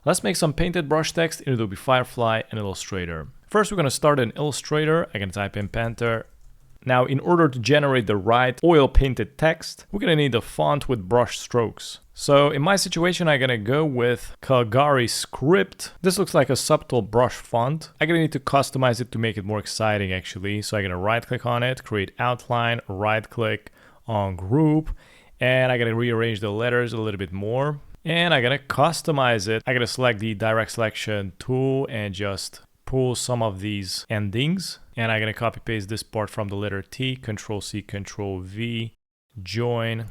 Let's make some painted brush text in Adobe Firefly and Illustrator. First, we're going to start in Illustrator. I'm going to type in panter. Now, in order to generate the right oil painted text, we're going to need a font with brush strokes. So in my situation, I'm going to go with Calgary Script. This looks like a subtle brush font. I'm going to need to customize it to make it more exciting actually. So I'm going to right click on it, create outline, right click on group, and I'm going to rearrange the letters a little bit more. And I'm going to customize it. I'm going to select the direct selection tool and just pull some of these endings. And I'm going to copy paste this part from the letter T, Control C, Control V, join,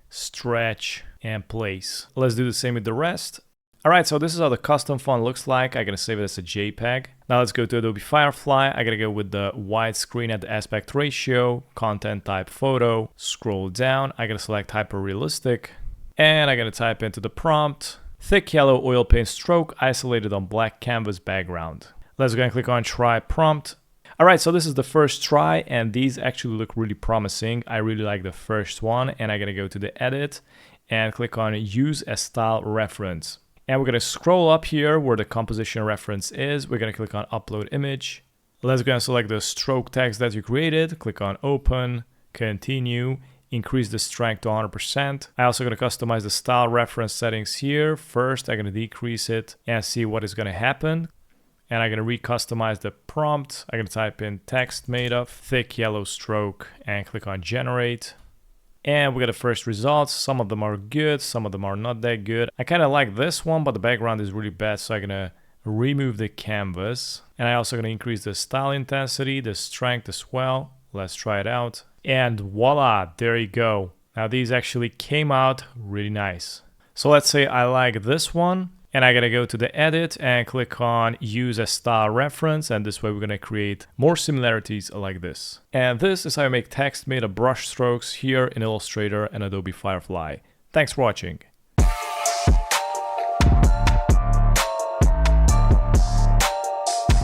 stretch, and place. Let's do the same with the rest. All right, so this is how the custom font looks like. I'm going to save it as a JPEG. Now let's go to Adobe Firefly. I'm going to go with the widescreen at the aspect ratio, content type photo, scroll down. I'm going to select hyper realistic. And I'm going to type into the prompt, thick yellow oil paint stroke isolated on black canvas background. Let's go and click on try prompt. All right, so this is the first try and these actually look really promising. I really like the first one and I'm going to go to the edit and click on use as style reference. And we're going to scroll up here where the composition reference is. We're going to click on upload image. Let's go and select the stroke text that you created. Click on open, continue. Increase the strength to 100%. I'm also going to customize the style reference settings here. First, I'm going to decrease it and see what is going to happen. And I'm going to re-customize the prompt. I'm going to type in text made of thick yellow stroke and click on generate. And we got the first results. Some of them are good, some of them are not that good. I kind of like this one, but the background is really bad. So I'm going to remove the canvas. And I'm also going to increase the style intensity, the strength as well. Let's try it out. And voila, there you go. Now these actually came out really nice. So let's say I like this one and I gotta go to the edit and click on use as style reference. And this way we're gonna create more similarities like this. And this is how you make text made of brush strokes here in Illustrator and Adobe Firefly. Thanks for watching.